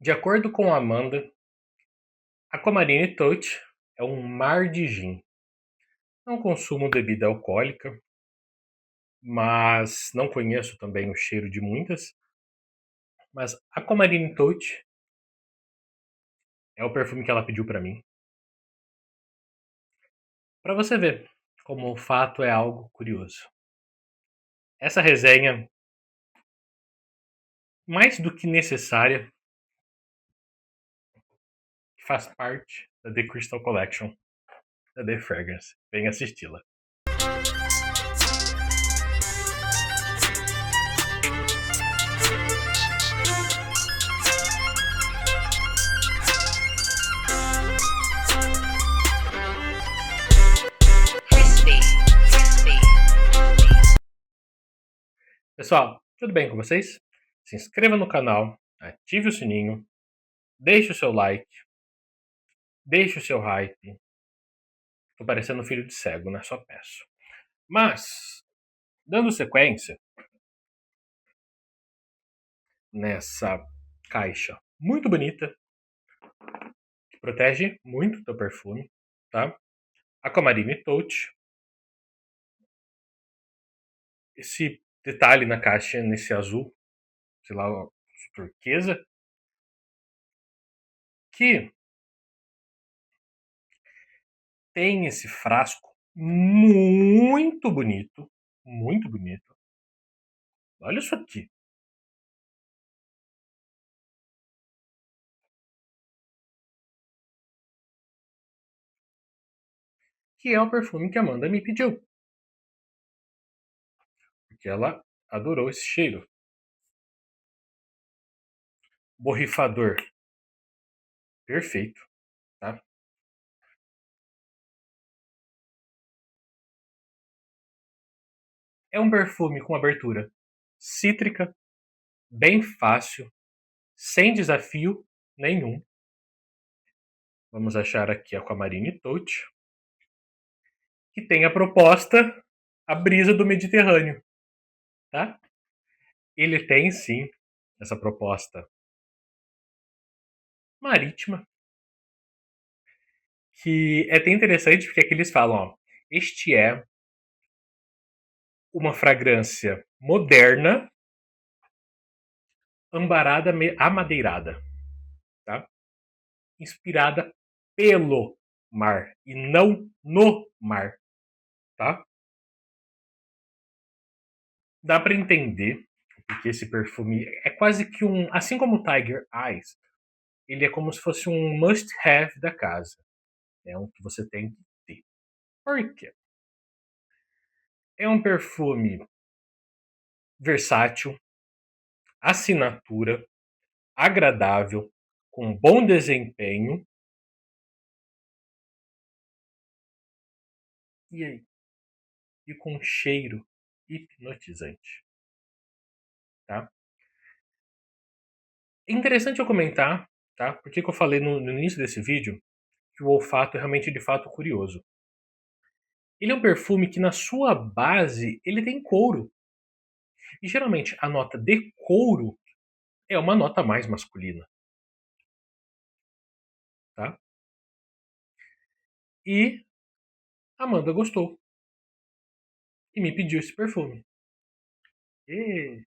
De acordo com Amanda, Aquamarine Touch é um mar de gin. Não consumo bebida alcoólica, mas não conheço também o cheiro de muitas. Mas Aquamarine Touch é o perfume que ela pediu para mim. Para você ver como o fato é algo curioso. Essa resenha, mais do que necessária, faz parte da The Crystal Collection, da The Fragrance. Venha assisti-la. Pessoal, tudo bem com vocês? Se inscreva no canal, ative o sininho, deixe o seu like, deixe o seu hype. Tô parecendo um filho de cego, né? Só peço. Mas, dando sequência nessa caixa muito bonita, que protege muito teu perfume, tá? Aquamarine Touch. Esse detalhe na caixa, nesse azul, sei lá, turquesa, que tem esse frasco muito bonito, muito bonito. Olha isso aqui. Que é o perfume que a Amanda me pediu. Porque ela adorou esse cheiro. Borrifador. Perfeito, tá? É um perfume com abertura cítrica, bem fácil, sem desafio nenhum. Vamos achar aqui a Aquamarine Touch, que tem a proposta, a brisa do Mediterrâneo, tá? Ele tem sim essa proposta marítima, que é até interessante porque aqui eles falam, ó, este é uma fragrância moderna, ambarada, amadeirada, tá? Inspirada pelo mar e não no mar, tá? Dá para entender porque esse perfume é quase que um, assim como o Tiger Eyes, ele é como se fosse um must-have da casa, é um que você tem que ter. Por quê? É um perfume versátil, assinatura, agradável, com bom desempenho. E aí? E com cheiro hipnotizante, tá? É interessante eu comentar, tá? Porque que eu falei no início desse vídeo que o olfato é realmente de fato curioso. Ele é um perfume que na sua base ele tem couro. E geralmente a nota de couro é uma nota mais masculina, tá? E a Amanda gostou e me pediu esse perfume. E...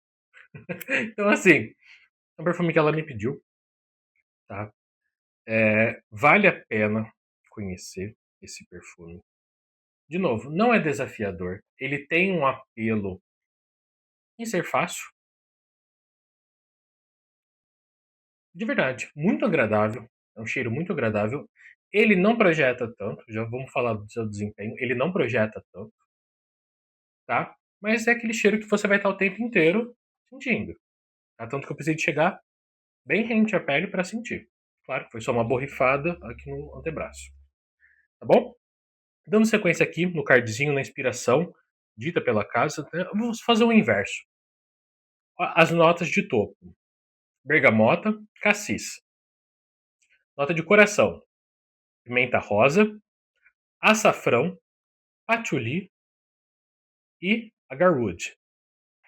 Então assim, é um perfume que ela me pediu, tá? Vale a pena conhecer esse perfume. De novo, não é desafiador. Ele tem um apelo em ser fácil. De verdade, muito agradável. É um cheiro muito agradável. Ele não projeta tanto, já vamos falar do seu desempenho. Ele não projeta tanto, tá? Mas é aquele cheiro que você vai estar o tempo inteiro sentindo. Tá? Tanto que eu precisei de chegar bem rente à pele para sentir. Claro que foi só uma borrifada aqui no antebraço. Tá bom? Dando sequência aqui no cardzinho, na inspiração dita pela casa, né? Vamos fazer o inverso. As notas de topo: bergamota, cassis. Nota de coração: pimenta rosa, açafrão, patchouli e agarwood.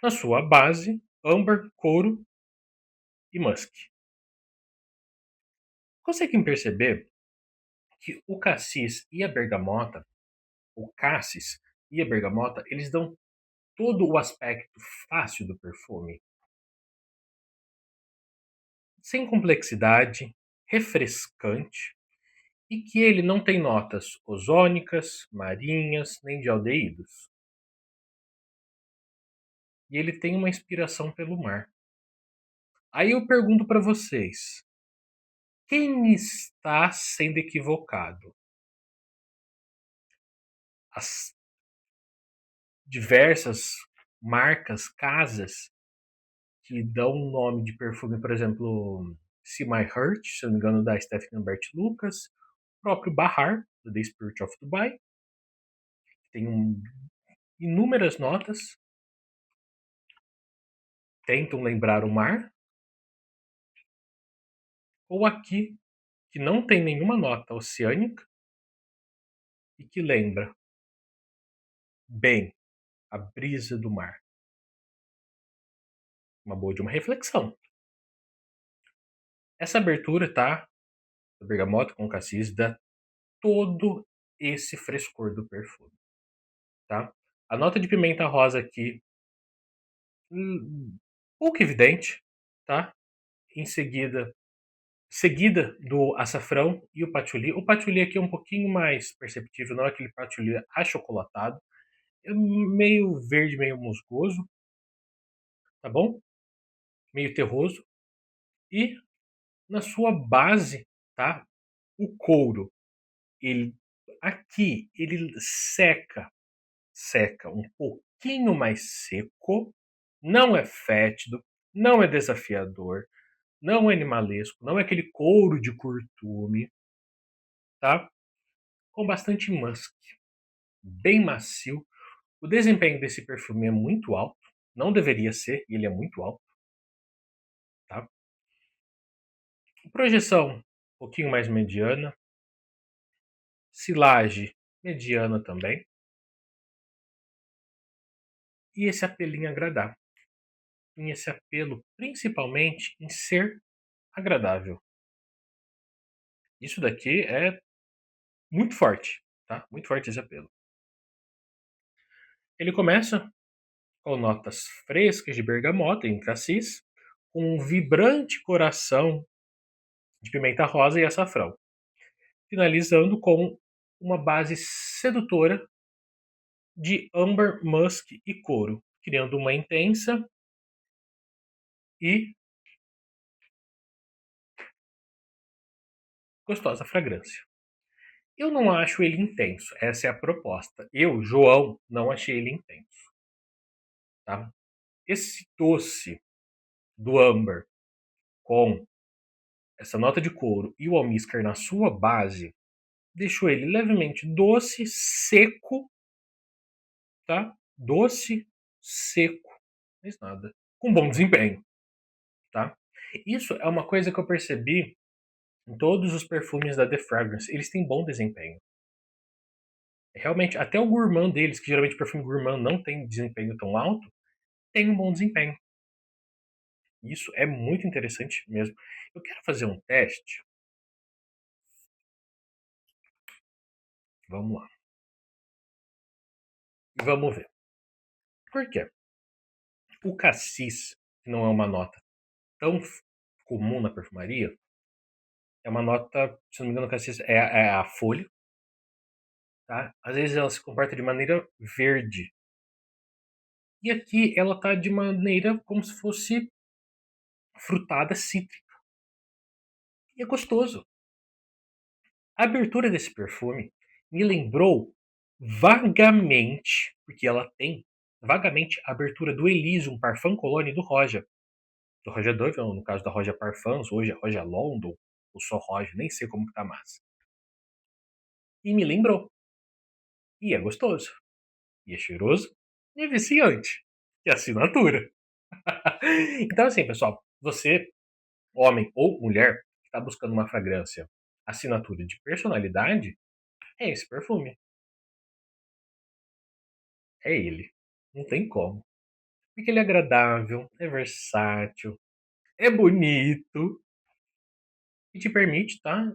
Na sua base, âmbar, couro e musk. Conseguem perceber que o cassis e a bergamota, o cassis e a bergamota, eles dão todo o aspecto fácil do perfume, sem complexidade, refrescante e que ele não tem notas ozônicas, marinhas, nem de aldeídos. E ele tem uma inspiração pelo mar. Aí eu pergunto para vocês, quem está sendo equivocado? As diversas marcas, casas que dão um nome de perfume, por exemplo, See My Heart, se não me engano, da Stephanie Bert Lucas, o próprio Bahar, do The Spirit of Dubai, tem inúmeras notas, tentam lembrar o mar, ou aqui, que não tem nenhuma nota oceânica e que lembra bem a brisa do mar. Uma boa de uma reflexão. Essa abertura, tá? A bergamota com cassis dá todo esse frescor do perfume, tá? A nota de pimenta rosa aqui, pouco evidente, tá? Em seguida do açafrão e o patchouli. O patchouli aqui é um pouquinho mais perceptível, não é aquele patchouli achocolatado. É meio verde, meio musgoso, tá bom? Meio terroso. E na sua base, tá? O couro, ele aqui ele seca um pouquinho mais seco, não é fétido, não é desafiador, não é animalesco, não é aquele couro de curtume, tá? Com bastante musk, bem macio. O desempenho desse perfume é muito alto, não deveria ser, ele é muito alto, tá? Projeção um pouquinho mais mediana, silagem mediana também, e esse apelinho agradável. E esse apelo principalmente em ser agradável. Isso daqui é muito forte, tá? Muito forte esse apelo. Ele começa com notas frescas de bergamota em cassis, com um vibrante coração de pimenta rosa e açafrão, finalizando com uma base sedutora de âmbar, musk e couro, criando uma intensa e gostosa fragrância. Eu não acho ele intenso, essa é a proposta. Eu, João, não achei ele intenso, tá? Esse doce do âmbar com essa nota de couro e o almíscar na sua base deixou ele levemente doce, seco, tá? Doce, seco, mais nada. Com bom desempenho, tá? Isso é uma coisa que eu percebi em todos os perfumes da The Fragrance. Eles têm bom desempenho. Realmente, até o gourmand deles, que geralmente perfume gourmand não tem desempenho tão alto, tem um bom desempenho. Isso é muito interessante mesmo. Eu quero fazer um teste. Vamos lá. Vamos ver. Por quê? O cassis, que não é uma nota tão comum na perfumaria, é uma nota, se não me engano, o cassis é a folha, tá? Às vezes ela se comporta de maneira verde. E aqui ela tá de maneira como se fosse frutada cítrica. E é gostoso. A abertura desse perfume me lembrou vagamente, porque ela tem vagamente a abertura do Elysium Parfum Cologne do Roger Dove, no caso da Roger Parfums, hoje é Roger London, ou só Roger, nem sei como que tá mais. E me lembrou. E é gostoso. E é cheiroso. E é viciante. E é assinatura. Então, assim, pessoal, você, homem ou mulher, que está buscando uma fragrância assinatura de personalidade, é esse perfume. É ele. Não tem como. Porque ele é agradável, é versátil, é bonito, e te permite, tá,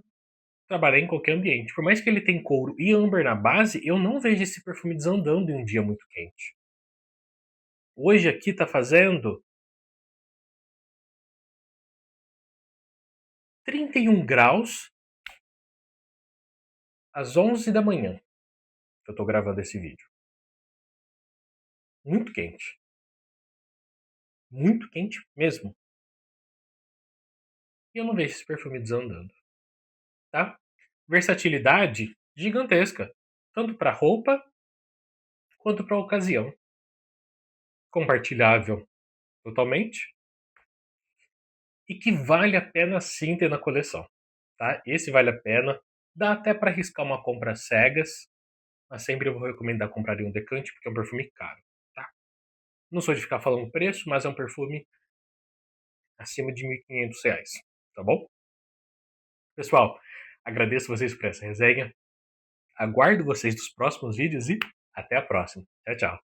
trabalhar em qualquer ambiente. Por mais que ele tenha couro e âmbar na base, eu não vejo esse perfume desandando em um dia muito quente. Hoje aqui tá fazendo 31 graus às 11 da manhã que eu tô gravando esse vídeo. Muito quente. Muito quente mesmo. E eu não vejo esse perfume desandando, tá? Versatilidade gigantesca, tanto para roupa quanto para ocasião. Compartilhável totalmente e que vale a pena sim ter na coleção, tá? Esse vale a pena. Dá até para arriscar uma compra às cegas, mas sempre eu vou recomendar comprar um decante porque é um perfume caro, tá? Não sou de ficar falando preço, mas é um perfume acima de R$ 1.500, tá bom? Pessoal, agradeço vocês por essa resenha. Aguardo vocês nos próximos vídeos e até a próxima. Tchau, tchau.